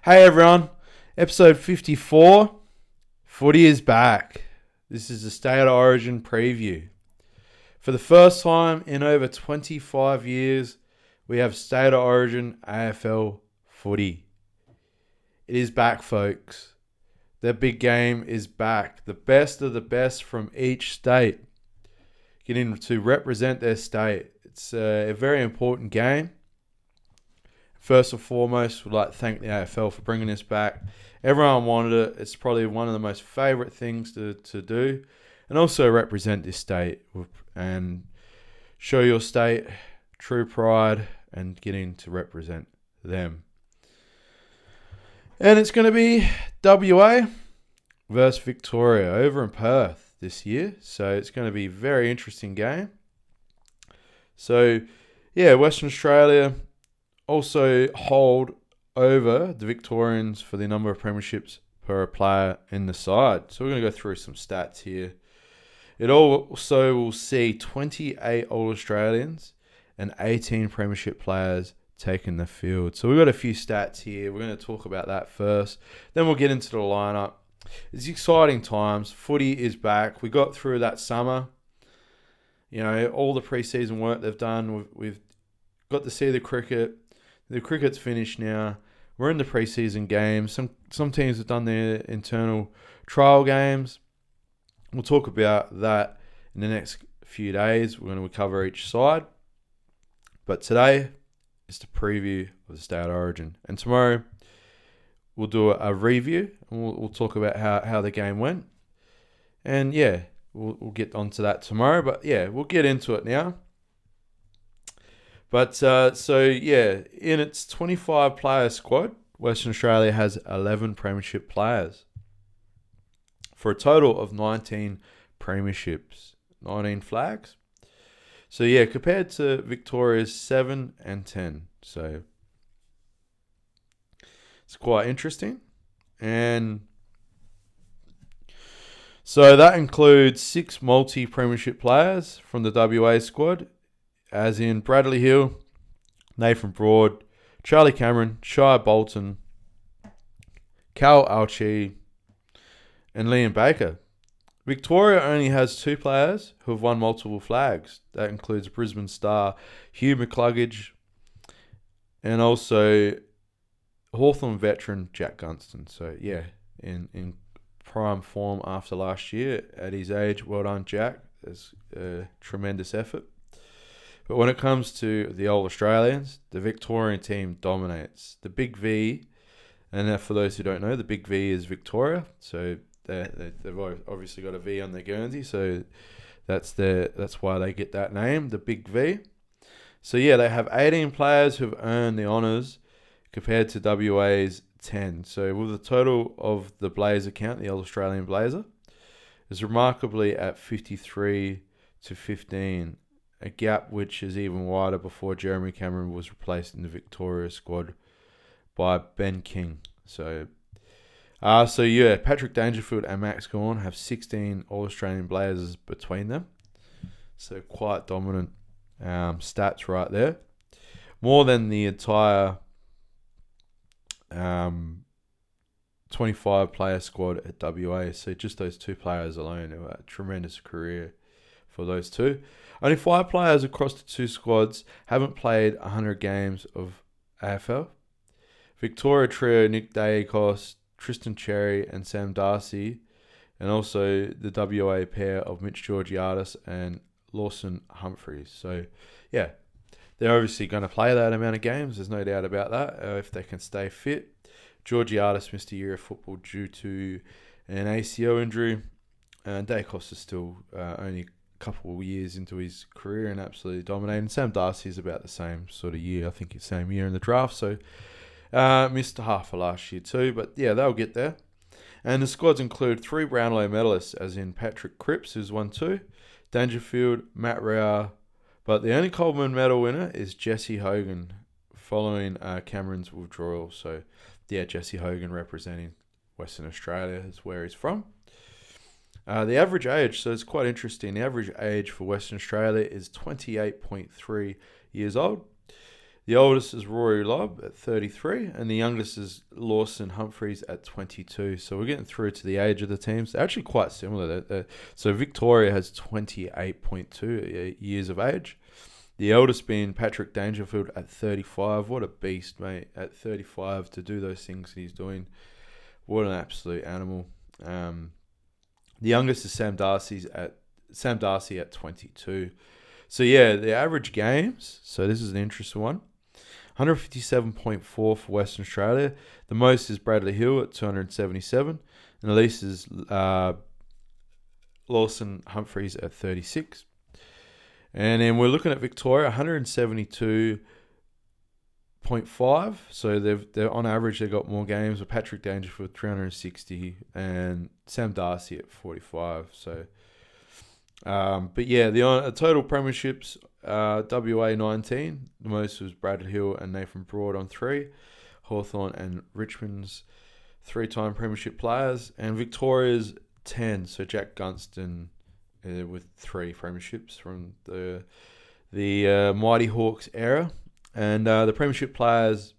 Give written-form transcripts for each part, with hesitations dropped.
Hey everyone, episode 54, Footy is back. This is the State of Origin preview. For the first time in over 25 years, we have State of Origin AFL Footy. It is back, folks. The big game is back. The best of the best from each state getting to represent their state. It's a very important game. First and foremost, we'd like to thank the AFL for bringing this back. Everyone wanted it. It's probably one of the most favourite things to do. And also represent this state and show your state true pride and getting to represent them. And it's going to be WA versus Victoria over in Perth this year. So it's going to be a very interesting game. So, yeah, Western Australia also hold over the Victorians for the number of premierships per player in the side. So we're going to go through some stats here. It also will see 28 All-Australians and 18 premiership players taking the field. So we've got a few stats here. We're going to talk about that first. Then we'll get into the lineup. It's exciting times. Footy is back. We got through that summer. You know, all the preseason work they've done. We've got to see the cricket. The cricket's finished now. We're in the preseason games. Some teams have done their internal trial games. We'll talk about that in the next few days. We're going to cover each side. But today is the preview of the State of Origin. And tomorrow we'll do a review and we'll talk about how the game went. And yeah, we'll get onto that tomorrow. But yeah, we'll get into it now. But, in its 25-player squad, Western Australia has 11 premiership players for a total of 19 premierships, 19 flags. So, yeah, compared to Victoria's 7 and 10. So, it's quite interesting. And so that includes 6 multi-premiership players from the WA squad, as in Bradley Hill, Nathan Broad, Charlie Cameron, Shia Bolton, Cal Alchi, and Liam Baker. Victoria only has 2 players who have won multiple flags. That includes Brisbane star Hugh McCluggage and also Hawthorn veteran Jack Gunston. So, yeah, in prime form after last year at his age. Well done, Jack. It's a tremendous effort. But when it comes to the Old Australians, the Victorian team dominates. The Big V, and for those who don't know, the Big V is Victoria. So they've obviously got a V on their Guernsey, so that's why they get that name, the Big V. So yeah, they have 18 players who've earned the honours compared to WA's 10. So with the total of the Blazer count, the Old Australian Blazer, is remarkably at 53 to 15. A gap which is even wider before Jeremy Cameron was replaced in the Victoria squad by Ben King. So Patrick Dangerfield and Max Gawn have 16 All-Australian Blazers between them. So quite dominant stats right there. More than the entire 25-player squad at WA. So just those 2 players alone have a tremendous career for those 2. Only 5 players across the 2 squads haven't played 100 games of AFL. Victoria trio Nick Dacos, Tristan Cherry and Sam Darcy, and also the WA pair of Mitch Georgiadis and Lawson Humphreys. So, yeah, they're obviously going to play that amount of games. There's no doubt about that, if they can stay fit. Georgiadis missed a year of football due to an ACL injury, and Dacos is still only couple of years into his career and absolutely dominating. Sam Darcy is about the same sort of year. I think it's the same year in the draft. So missed half of last year too. But yeah, they'll get there. And the squads include 3 Brownlow medalists, as in Patrick Cripps, who's won 2, Dangerfield, Matt Rao. But the only Coleman medal winner is Jesse Hogan, following Cameron's withdrawal. So yeah, Jesse Hogan representing Western Australia is where he's from. The average age, so it's quite interesting. The average age for Western Australia is 28.3 years old. The oldest is Rory Lobb at 33, and the youngest is Lawson Humphreys at 22. So we're getting through to the age of the teams. They're actually quite similar. So Victoria has 28.2 years of age. The eldest being Patrick Dangerfield at 35. What a beast, mate. At 35 to do those things he's doing. What an absolute animal. The youngest is Sam Darcy at 22. So yeah, the average games. So this is an interesting one. 157.4 for Western Australia. The most is Bradley Hill at 277. And the least is Lawson Humphreys at 36. And then we're looking at Victoria, 172.5. So they're on average, they've got more games. With Patrick Dangerfield, 360. And Sam Darcy at 45. So, but yeah, the total premierships, WA 19. The most was Brad Hill and Nathan Broad on 3. Hawthorn and Richmond's 3-time premiership players. And Victoria's 10. So Jack Gunston with 3 premierships from the Mighty Hawks era. And the premiership players,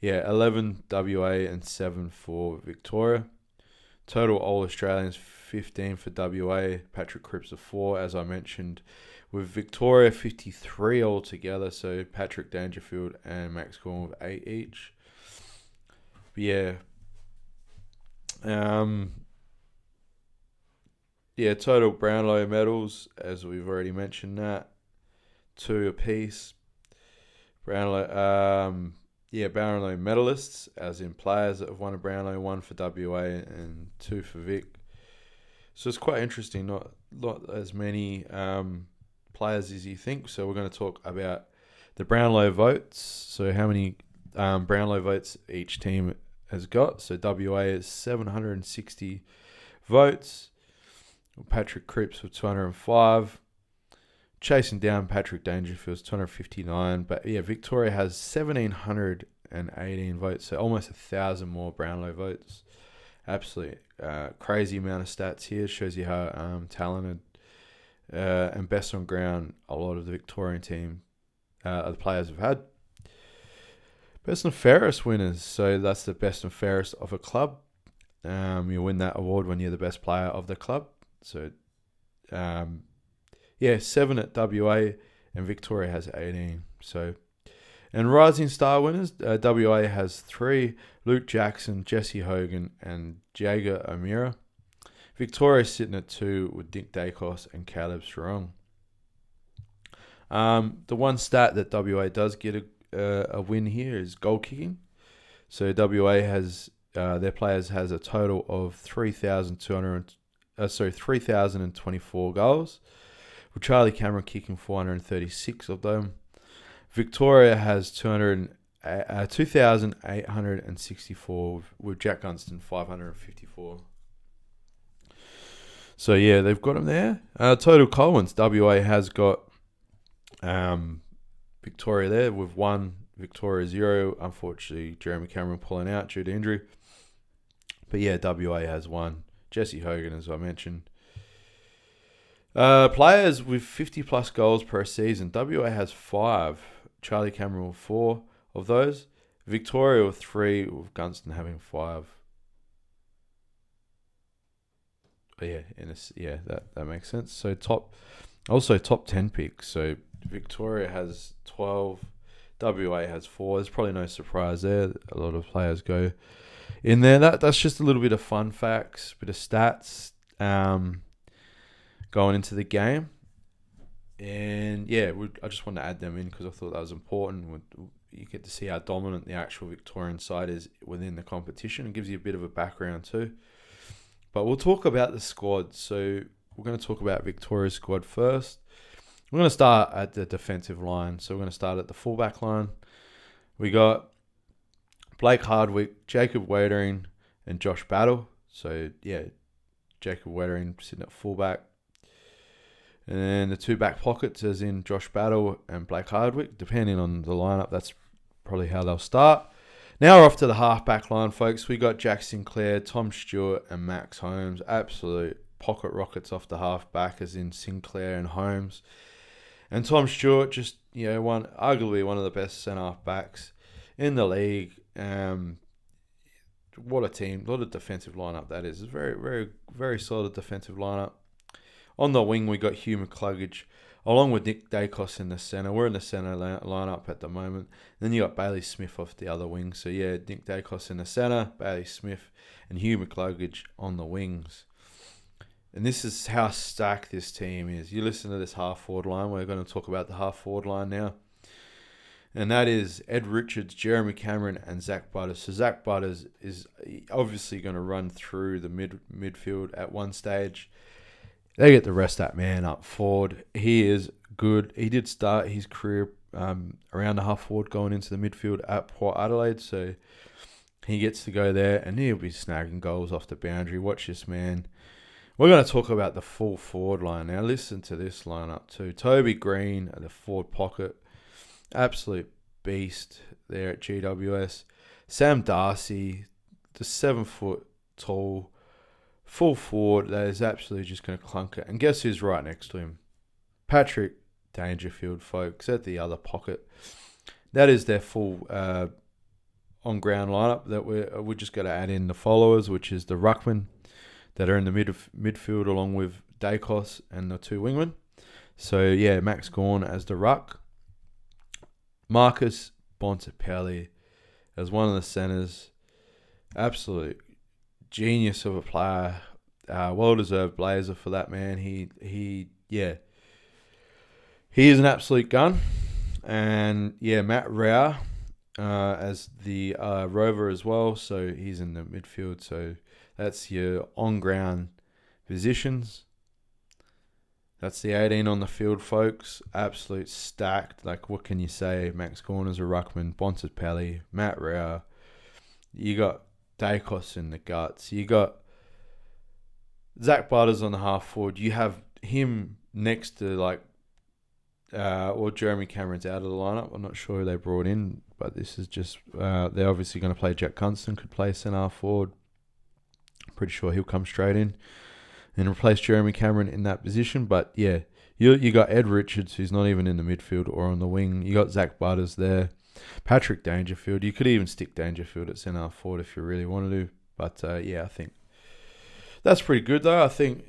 11 WA and 7 for Victoria. Total All-Australians, 15 for WA. Patrick Cripps of 4, as I mentioned. With Victoria, 53 altogether. So Patrick Dangerfield and Max Gorn with 8 each. But total Brownlow medals, as we've already mentioned that. 2 apiece. Brownlow medalists, as in players that have won a Brownlow, 1 for WA and 2 for Vic. So it's quite interesting, not as many players as you think. So we're going to talk about the Brownlow votes. So how many Brownlow votes each team has got. So WA is 760 votes. Patrick Cripps with 205. Chasing down Patrick Dangerfield's 259. But yeah, Victoria has 1,718 votes. So almost 1,000 more Brownlow votes. Absolutely crazy amount of stats here. Shows you how talented and best on ground a lot of the Victorian team, the players have had. Best and fairest winners. So that's the best and fairest of a club. You win that award when you're the best player of the club. So, 7 at WA and Victoria has 18. So, and Rising Star winners, WA has 3, Luke Jackson, Jesse Hogan and Jager O'Meara. Victoria sitting at 2 with Dick Dacos and Caleb Strong. The one stat that WA does get a win here is goal kicking. So WA has their players has a total of 3,024 goals, with Charlie Cameron kicking 436 of them. Victoria has 2,864 with Jack Gunston 554. So yeah, they've got them there. Total Collins, WA has got Victoria there with 1, Victoria 0. Unfortunately, Jeremy Cameron pulling out due to injury. But yeah, WA has 1. Jesse Hogan, as I mentioned. Players with 50 plus goals per season. WA has 5. Charlie Cameron with 4 of those. Victoria with 3, with Gunston having 5. But yeah, that makes sense. So top 10 picks. So Victoria has 12. WA has 4. There's probably no surprise there. A lot of players go in there. That's just a little bit of fun facts, bit of stats going into the game. And yeah, I just wanted to add them in because I thought that was important. You get to see how dominant the actual Victorian side is within the competition. It gives you a bit of a background too. But we'll talk about the squad. So we're going to talk about Victoria's squad first. We're going to start at the defensive line. So we're going to start at the fullback line. We got Blake Hardwick, Jacob Wadering, and Josh Battle. So yeah, Jacob Wadering sitting at fullback. And then the 2 back pockets, as in Josh Battle and Blake Hardwick. Depending on the lineup, that's probably how they'll start. Now we're off to the half-back line, folks. We got Jack Sinclair, Tom Stewart, and Max Holmes. Absolute pocket rockets off the half-back, as in Sinclair and Holmes. And Tom Stewart, just arguably one of the best centre half backs in the league. What a team! What a defensive lineup that is. It's a very, very, very solid defensive lineup. On the wing, we got Hugh McCluggage, along with Nick Dacos in the centre. We're in the centre lineup at the moment. Then you got Bailey Smith off the other wing. So yeah, Nick Dacos in the centre, Bailey Smith, and Hugh McCluggage on the wings. And this is how stacked this team is. You listen to this half-forward line. We're going to talk about the half-forward line now. And that is Ed Richards, Jeremy Cameron, and Zach Butters. So Zach Butters is obviously going to run through the midfield at one stage. They get to rest that man up forward. He is good. He did start his career around the half-forward going into the midfield at Port Adelaide. So he gets to go there, and he'll be snagging goals off the boundary. Watch this man. We're going to talk about the full forward line now. Listen to this lineup too. Toby Green at the forward pocket. Absolute beast there at GWS. Sam Darcy, the 7 foot tall, full forward that is absolutely just going to clunk it. And guess who's right next to him? Patrick Dangerfield, folks, at the other pocket. That is their full on-ground lineup that we're just going to add in the followers, which is the ruckman that are in the midfield along with Dacos and the 2 wingmen. So, yeah, Max Gawn as the ruck. Marcus Bontempelli as one of the centres. Absolute genius of a player. Well-deserved blazer for that man. He is an absolute gun. And, yeah, Matt Rao as the rover as well. So, he's in the midfield. So, that's your on-ground positions. That's the 18 on the field, folks. Absolute stacked. Like, what can you say? Max Gawn as a ruckman, Bontempelli, Matt Rao. You got Dacos in the guts. You got Zach Butters on the half forward. You have him next to, Jeremy Cameron's out of the lineup. I'm not sure who they brought in, but this is just, they're obviously going to play Jack Gunston, could play centre half forward. Pretty sure he'll come straight in and replace Jeremy Cameron in that position. But yeah, you got Ed Richards, who's not even in the midfield or on the wing. You got Zach Butters there. Patrick Dangerfield. You could even stick Dangerfield at centre half forward if you really wanted to. But I think that's pretty good though. I think,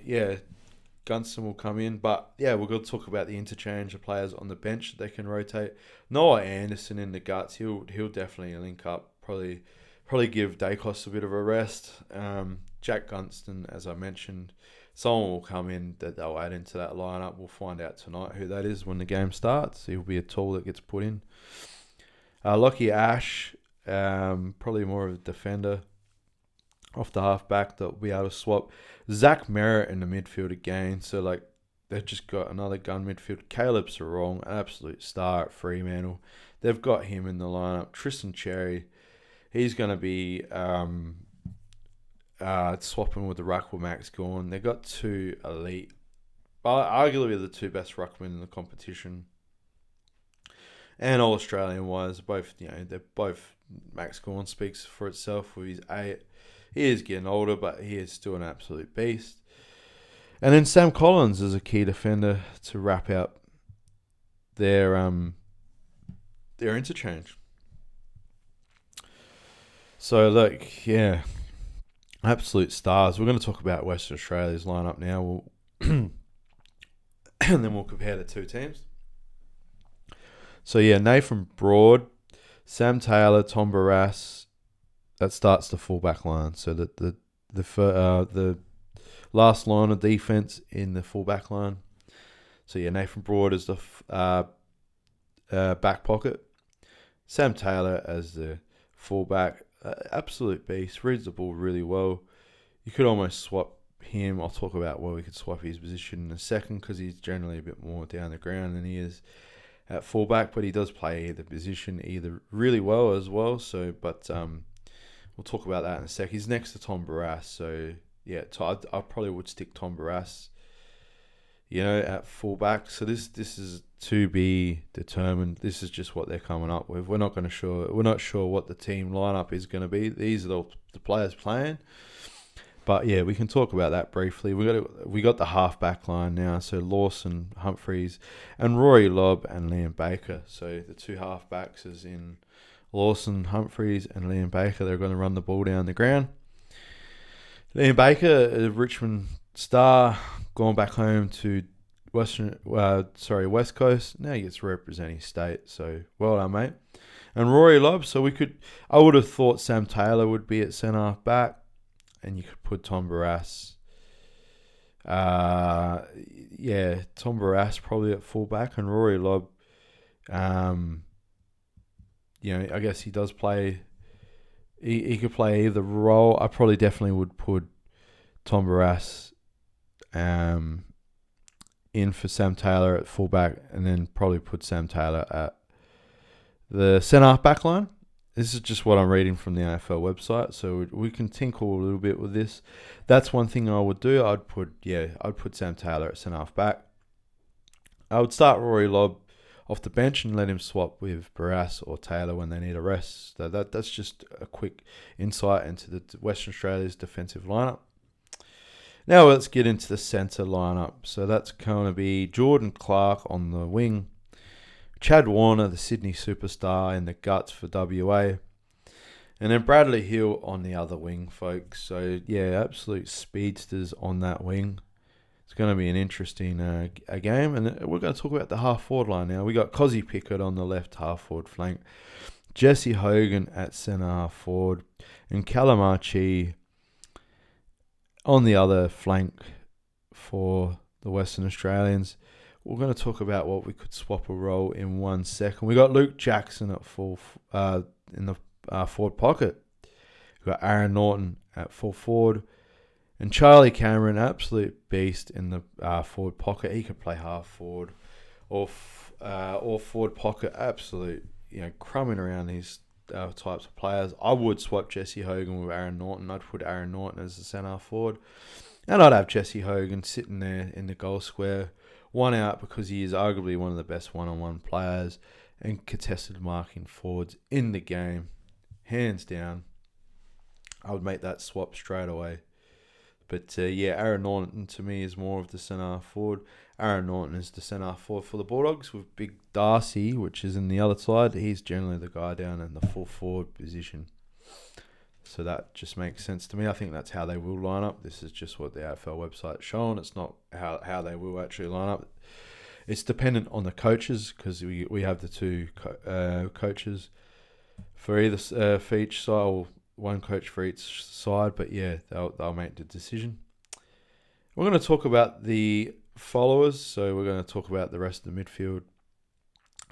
Gunston will come in. But yeah, we're going to talk about the interchange of players on the bench that they can rotate. Noah Anderson in the guts. He'll definitely link up. Probably give Dacos a bit of a rest. Jack Gunston, as I mentioned, someone will come in that they'll add into that lineup. We'll find out tonight who that is when the game starts. He'll be a tool that gets put in. Lockie Ash, probably more of a defender off the half-back that will be able to swap. Zach Merritt in the midfield again. So, they've just got another gun midfield. Caleb Sarong, an absolute star at Fremantle. They've got him in the lineup. Tristan Cherry, he's going to be swapping with the ruck with Max Gawn. They've got 2 elite, arguably the 2 best ruckmen in the competition. And all Australian wise, they're both. Max Gawn speaks for itself with his 8. He is getting older, but he is still an absolute beast. And then Sam Collins is a key defender to wrap out their interchange. So look, absolute stars. We're going to talk about Western Australia's lineup now. And then we'll compare the 2 teams. So Nathan Broad, Sam Taylor, Tom Barrass. That starts the fullback line. So the last line of defense in the fullback line. So Nathan Broad is the back pocket. Sam Taylor as the fullback. Absolute beast. Reads the ball really well. You could almost swap him. I'll talk about where we could swap his position in a second because he's generally a bit more down the ground than he is at fullback, but he does play either position either really well as well. So, we'll talk about that in a sec. He's next to Tom Barrass. So, I probably would stick Tom Barrass, at fullback. So this is to be determined. This is just what they're coming up with. We're not sure what the team lineup is going to be. These are the players playing. But yeah, we can talk about that briefly. We got the half back line now. So Lawson, Humphreys, and Rory Lobb and Liam Baker. So the two half backs is in Lawson, Humphreys, and Liam Baker. They're going to run the ball down the ground. Liam Baker, a Richmond star, gone back home to West Coast. Now he gets to represent his state. So well done, mate. And Rory Lobb. So I would have thought Sam Taylor would be at centre half back. And you could put Tom Barrass. Tom Barrass probably at fullback, and Rory Lobb. I guess he does play. He could play either role. I probably definitely would put Tom Barrass in for Sam Taylor at fullback, and then probably put Sam Taylor at the centre half back line. This is just what I'm reading from the AFL website, so we can tinkle a little bit with this. That's one thing I would do. I'd put Sam Taylor at centre half back. I would start Rory Lobb off the bench and let him swap with Barrass or Taylor when they need a rest. So that's just a quick insight into the Western Australia's defensive lineup. Now let's get into the centre lineup. So that's going to be Jordan Clark on the wing. Chad Warner, the Sydney superstar, in the guts for WA. And then Bradley Hill on the other wing, folks. So, yeah, absolute speedsters on that wing. It's going to be an interesting game. And we're going to talk about the half-forward line now. We got Cozzy Pickett on the left half-forward flank. Jesse Hogan at centre half-forward. And Calamachi on the other flank for the Western Australians. We're going to talk about what we could swap a role in 1 second. We got Luke Jackson at full in the forward pocket. We got Aaron Norton at full forward, and Charlie Cameron, absolute beast in the forward pocket. He could play half forward or forward pocket. Absolute, crumbing around these types of players. I would swap Jesse Hogan with Aaron Norton. I'd put Aaron Norton as the centre forward, and I'd have Jesse Hogan sitting there in the goal square. One out because he is arguably one of the best one-on-one players and contested marking forwards in the game. Hands down. I would make that swap straight away. But Aaron Norton to me is more of the centre forward. Aaron Norton is the centre forward for the Bulldogs with Big Darcy, which is in the other side. He's generally the guy down in the full forward position. So that just makes sense to me. I think that's how they will line up. This is just what the AFL website's showing. It's not how they will actually line up. It's dependent on the coaches because we have the two coaches for each side, or one coach for each side. But yeah, they'll make the decision. We're going to talk about the followers. So we're going to talk about the rest of the midfield,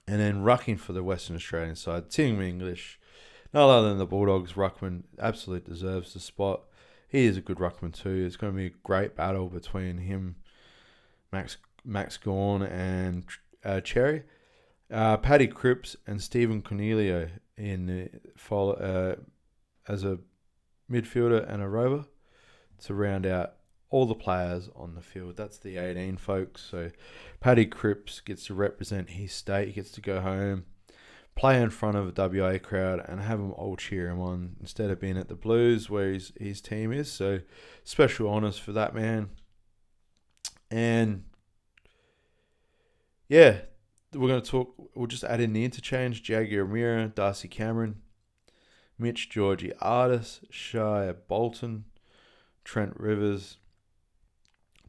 and then rucking for the Western Australian side. Tim English. No other than the Bulldogs, ruckman absolutely deserves the spot. He is a good ruckman too. It's going to be a great battle between him, Max Gawn, and Cherry. Paddy Cripps and Stephen Cornelio as a midfielder and a rover to round out all the players on the field. That's the 18, folks. So Paddy Cripps gets to represent his state. He gets to go home, play in front of a WA crowd and have them all cheer him on instead of being at the Blues where his team is. So special honours for that man. And yeah, we'll just add in the interchange. Jaguar O'Meara, Darcy Cameron, Mitch Georgie Artis, Shia Bolton, Trent Rivers,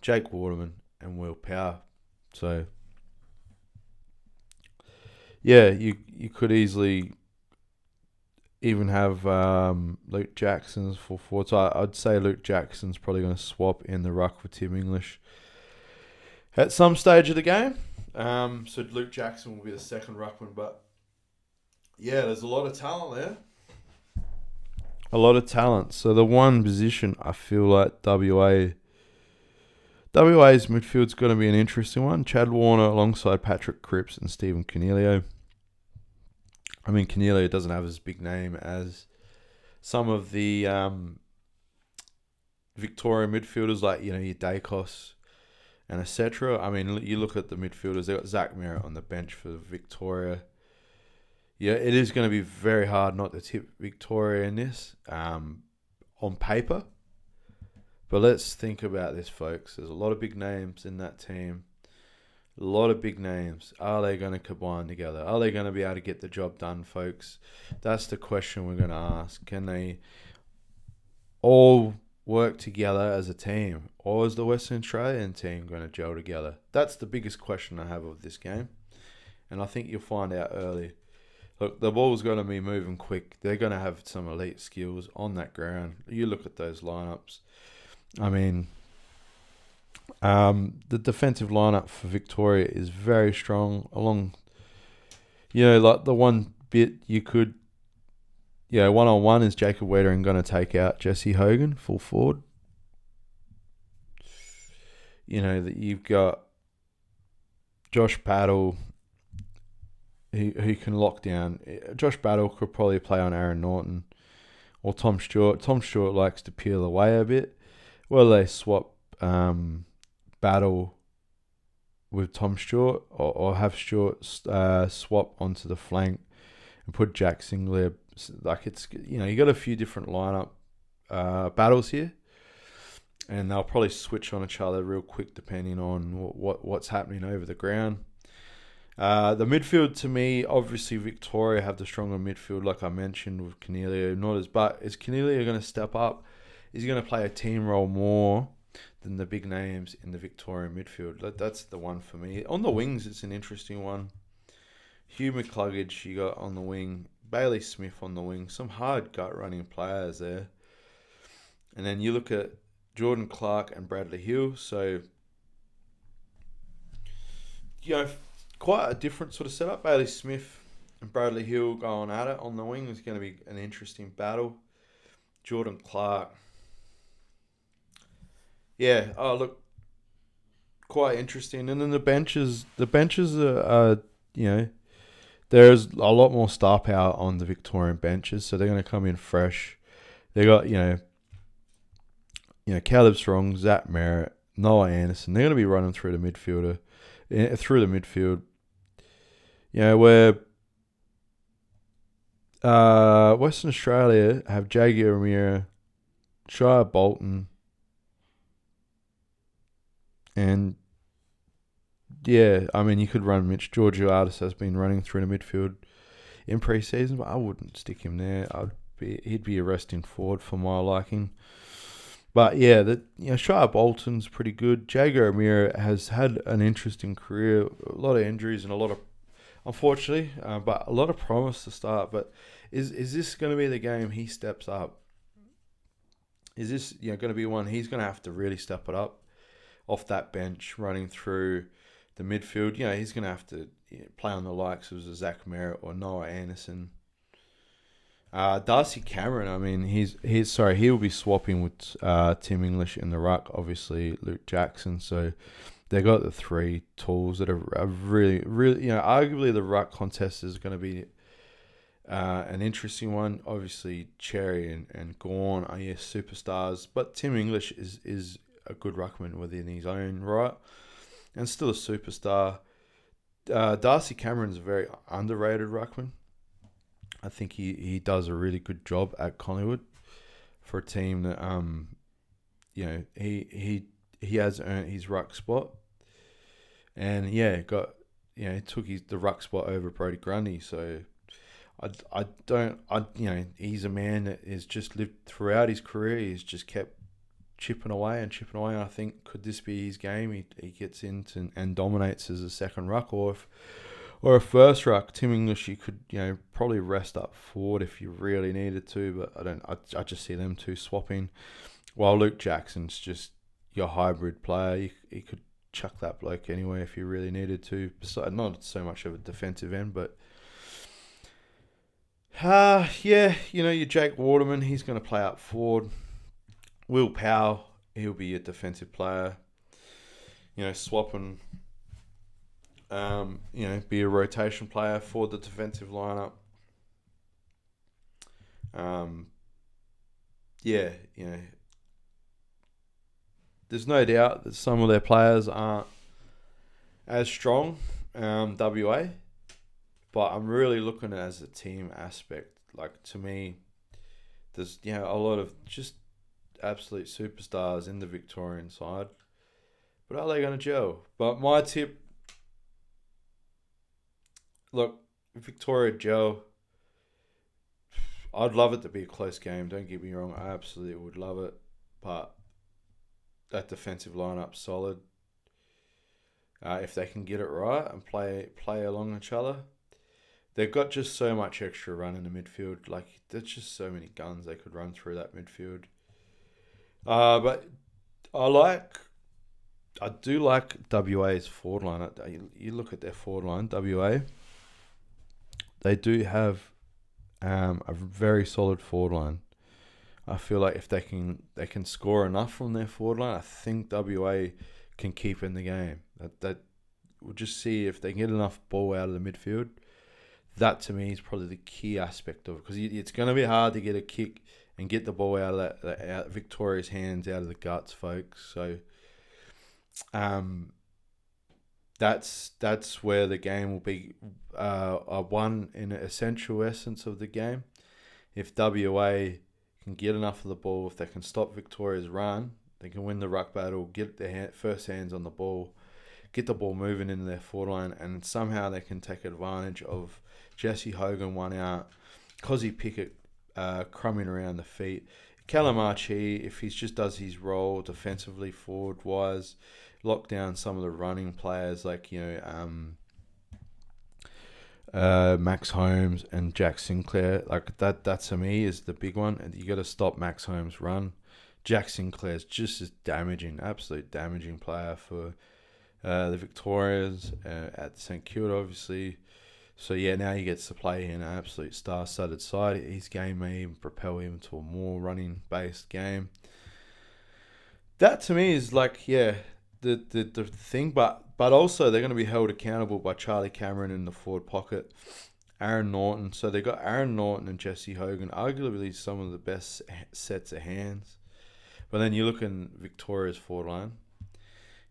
Jake Waterman and Will Power. So yeah, you could easily even have Luke Jackson's full forward. So I'd say Luke Jackson's probably going to swap in the ruck with Tim English at some stage of the game. So Luke Jackson will be the second ruckman. But yeah, there's a lot of talent there. A lot of talent. So the one position I feel like WA's midfield's going to be an interesting one. Chad Warner alongside Patrick Cripps and Stephen Cornelio. I mean, Cornelio doesn't have as big name as some of the Victoria midfielders like, your Dacos and etc. I mean, you look at the midfielders, they've got Zach Merritt on the bench for Victoria. Yeah, it is going to be very hard not to tip Victoria in this on paper. But let's think about this, folks. There's a lot of big names in that team. A lot of big names. Are they going to combine together? Are they going to be able to get the job done, folks? That's the question we're going to ask. Can they all work together as a team? Or is the Western Australian team going to gel together? That's the biggest question I have of this game. And I think you'll find out early. Look, the ball's going to be moving quick. They're going to have some elite skills on that ground. You look at those lineups. I mean, the defensive lineup for Victoria is very strong. Like the one bit you could, one-on-one is Jacob Wiedering going to take out Jesse Hogan, full forward. That you've got Josh Battle, who can lock down. Josh Battle could probably play on Aaron Norton or Tom Stewart. Tom Stewart likes to peel away a bit. Well, they swap Battle with Tom Stewart or have Stewart swap onto the flank and put Jack Singler. Like you got a few different lineup battles here. And they'll probably switch on each other real quick depending on what's happening over the ground. The midfield, to me, obviously Victoria have the stronger midfield, like I mentioned, with Cornelio. But is Cornelio going to step up? Is he going to play a team role more than the big names in the Victorian midfield? That's the one for me. On the wings, it's an interesting one. Hugh McCluggage, you got on the wing. Bailey Smith on the wing. Some hard gut-running players there. And then you look at Jordan Clark and Bradley Hill. So, quite a different sort of setup. Bailey Smith and Bradley Hill going at it on the wing is going to be an interesting battle. Jordan Clark. Yeah, look, quite interesting. And then the benches are there's a lot more star power on the Victorian benches, so they're going to come in fresh. They got, Caleb Strong, Zach Merritt, Noah Anderson. They're going to be running through the midfield. Where Western Australia have Jagier Amira, Shire Bolton, and you could run Mitch. Georgia Artis has been running through the midfield in pre-season, but I wouldn't stick him there. He'd be a resting forward for my liking. But Shire Bolton's pretty good. Jagier Amira has had an interesting career, a lot of injuries and unfortunately, but a lot of promise to start. But is this going to be the game he steps up? Is this going to be one he's going to have to really step it up off that bench, running through the midfield? He's going to have to play on the likes of Zach Merritt or Noah Anderson. Darcy Cameron, I mean, he'll be swapping with Tim English in the ruck, obviously Luke Jackson. So they got the three tools that are really, really, arguably the ruck contest is going to be an interesting one. Obviously Cherry and Gawn are superstars, but Tim English is a good ruckman within his own right and still a superstar. Darcy Cameron's a very underrated ruckman. I think he does a really good job at Collingwood for a team that he has earned his ruck spot, and he took the ruck spot over Brodie Grundy. So he's a man that has just lived throughout his career. He's just kept chipping away. And I think, could this be his game? He gets into and dominates as a second ruck, or a first ruck. Tim English, you could probably rest up forward if you really needed to, but I just see them two swapping. While Luke Jackson's just your hybrid player, you could chuck that bloke anyway if you really needed to. Besides, not so much of a defensive end, but your Jake Waterman, he's going to play up forward. Will Powell, he'll be a defensive player. Swapping. Be a rotation player for the defensive lineup. There's no doubt that some of their players aren't as strong, WA, but I'm really looking at it as a team aspect. Like, to me, there's a lot of just absolute superstars in the Victorian side. But are they going to gel? But my tip, look, Victoria gel. I'd love it to be a close game. Don't get me wrong. I absolutely would love it. But that defensive lineup's solid. If they can get it right and play along each other, they've got just so much extra run in the midfield. Like, there's just so many guns they could run through that midfield. But I do like WA's forward line. You look at their forward line, WA. They do have a very solid forward line. I feel like if they can score enough from their forward line, I think WA can keep in the game. That we'll just see if they get enough ball out of the midfield. That to me is probably the key aspect of it, because it's going to be hard to get a kick and get the ball out of out Victoria's hands, out of the guts, folks. So, that's where the game will be one in an essential essence of the game. If WA can get enough of the ball, if they can stop Victoria's run, they can win the ruck battle, get their first hands on the ball, get the ball moving into their forward line, and somehow they can take advantage of Jesse Hogan one out, Cozzy Pickett crumbing around the feet. Calamachi, if he just does his role defensively forward-wise, lock down some of the running players like, Max Holmes and Jack Sinclair. Like that to me is the big one. And you got to stop Max Holmes' run. Jack Sinclair's just as damaging, absolute damaging player for the Victorians at St Kilda, obviously. So yeah, now he gets to play in an absolute star-studded side. His game may even propel him to a more running-based game. That to me is like, yeah, the thing, but also they're going to be held accountable by Charlie Cameron in the forward pocket, Aaron Norton. So they got Aaron Norton and Jesse Hogan, arguably some of the best sets of hands. But then you look in Victoria's forward line.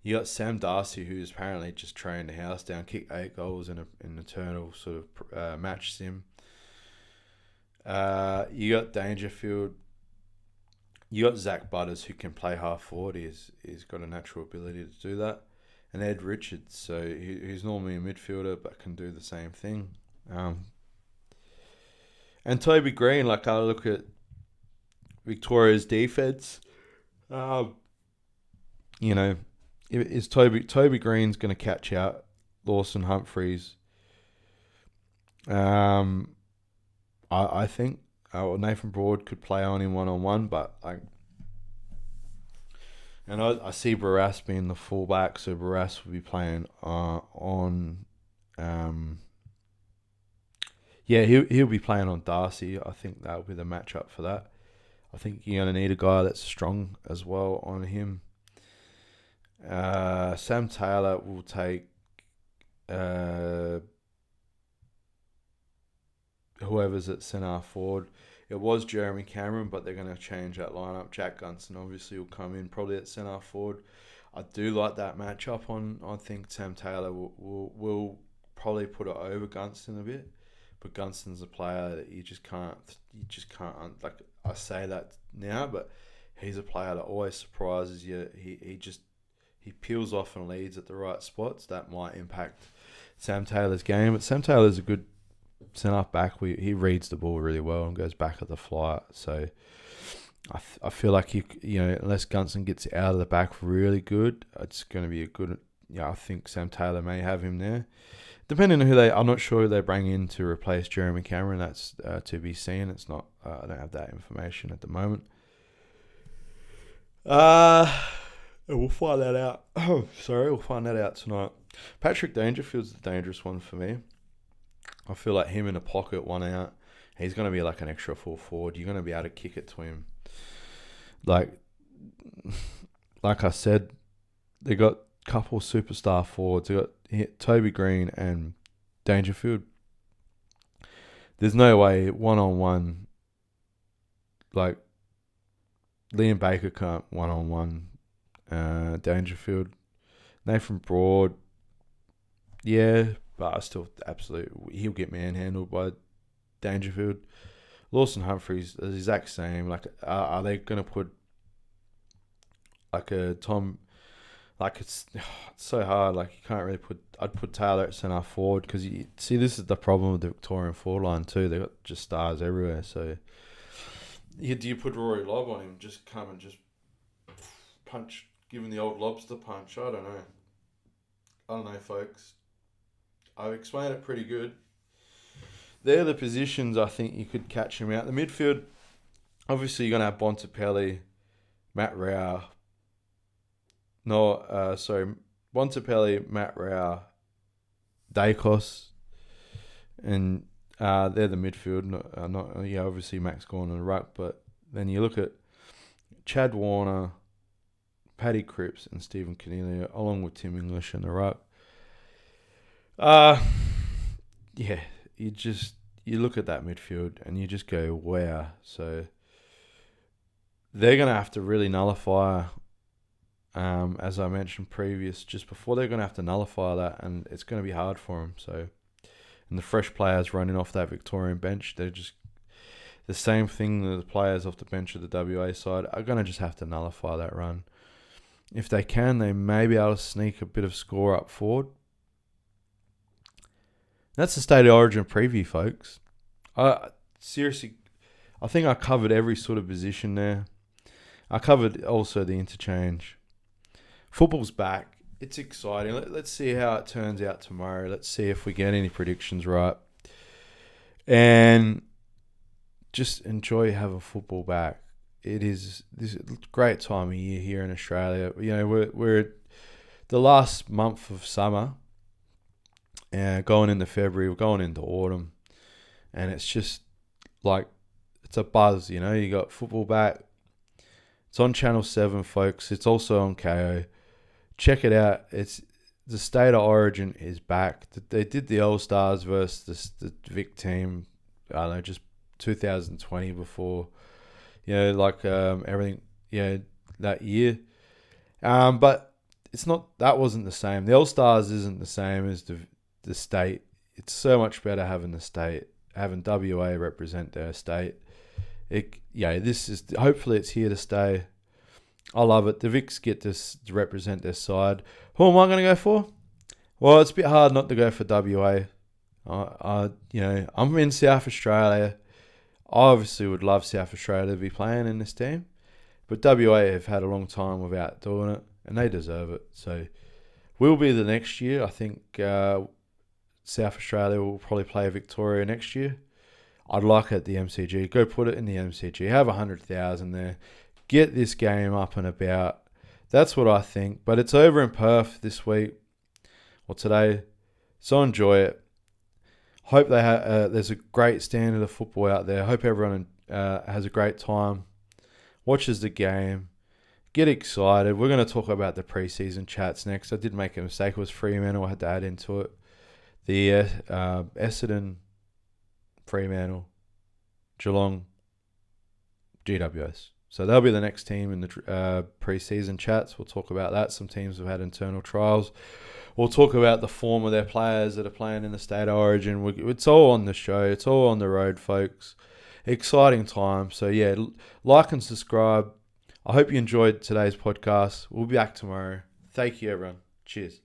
You got Sam Darcy, who's apparently just trained the house down, kicked 8 goals in an eternal sort of match sim. You got Dangerfield. You got Zach Butters, who can play half forward. He's got a natural ability to do that. And Ed Richards, so he's normally a midfielder but can do the same thing. And Toby Green, like I look at Victoria's defense, is Toby Green's going to catch out Lawson Humphreys? I think Nathan Broad could play on him one-on-one, but I see Barras being the fullback, so Barras will be playing he'll be playing on Darcy. I think that'll be the matchup for that. I think you're going to need a guy that's strong as well on him. Sam Taylor will take whoever's at centre forward. It was Jeremy Cameron, but they're going to change that lineup. Jack Gunston obviously will come in probably at centre forward. I do like that matchup on. I think Sam Taylor will probably put it over Gunston a bit, but Gunston's a player that you just can't. Like I say that now, but he's a player that always surprises you. He peels off and leads at the right spots. That might impact Sam Taylor's game, but Sam Taylor's a good centre back. He reads the ball really well and goes back at the fly. So I feel like unless Gunston gets out of the back really good, it's going to be a good. I think Sam Taylor may have him there, depending on I'm not sure who they bring in to replace Jeremy Cameron. That's to be seen. It's not. I don't have that information at the moment. We'll find that out. We'll find that out tonight. Patrick Dangerfield's the dangerous one for me. I feel like him in a pocket, one out, he's going to be like an extra full forward. You're going to be able to kick it to him. Like I said, they got a couple superstar forwards. They got Toby Green and Dangerfield. There's no way one-on-one, like Liam Baker can't one-on-one Dangerfield. Nathan Broad, yeah, but I still he'll get manhandled by Dangerfield. Lawson Humphreys, the exact same. Like, are they going to put like a Tom. Like it's so hard. Like you can't really put. I'd put Taylor at centre forward because you see this is the problem with the Victorian forward line too. They got just stars everywhere. So do you put Rory Lobb on him? Just come and just punch, give him the old lobster punch. I don't know. I don't know, folks. I've explained it pretty good. They're the positions I think you could catch him out. The midfield, obviously you're gonna have Bontempelli, Matt Rao. Bontempelli, Matt Rao, Dacos, and they're the midfield. Obviously Max Gawn and ruck, but then you look at Chad Warner, Paddy Cripps, and Stephen Cornelia, along with Tim English and the ruck. You look at that midfield and you just go, wow. So they're gonna have to really nullify. As I mentioned just before, they're going to have to nullify that, and it's going to be hard for them. So, and the fresh players running off that Victorian bench, they're just the same thing that the players off the bench of the WA side are going to just have to nullify that run. If they can, they may be able to sneak a bit of score up forward. That's the State of Origin preview, folks. Seriously, I think I covered every sort of position there. I covered also the interchange. Football's back. It's exciting. Let's see how it turns out tomorrow. Let's see if we get any predictions right. And just enjoy having football back. It is this great time of year here in Australia. You know, we're the last month of summer, and going into February, we're going into autumn, and it's just like it's a buzz. You know, you got football back. It's on Channel 7, folks. It's also on KO. Check it out. It's the State of Origin is back. They did the All-Stars versus the Vic team, I don't know, just 2020 before, everything, that year. But it's not, that wasn't the same. The All-Stars isn't the same as the state. It's so much better having the state, having WA represent their state. Hopefully it's here to stay. I love it. The Vics get to represent their side. Who am I going to go for? Well, it's a bit hard not to go for WA. I'm in South Australia. I obviously would love South Australia to be playing in this team, but WA have had a long time without doing it, and they deserve it. So we'll be the next year. I think South Australia will probably play Victoria next year. I'd like it at the MCG. Go put it in the MCG. Have 100,000 there. Get this game up and about. That's what I think. But it's over in Perth this week or today, so enjoy it. Hope there's a great standard of football out there. Hope everyone has a great time, watches the game, get excited. We're going to talk about the preseason chats next. I did make a mistake. It was Fremantle. I had to add into it. The Essendon, Fremantle, Geelong, GWS. So they'll be the next team in the pre-season chats. We'll talk about that. Some teams have had internal trials. We'll talk about the form of their players that are playing in the State of Origin. It's all on the show. It's all on the road, folks. Exciting time. So, yeah, like and subscribe. I hope you enjoyed today's podcast. We'll be back tomorrow. Thank you, everyone. Cheers.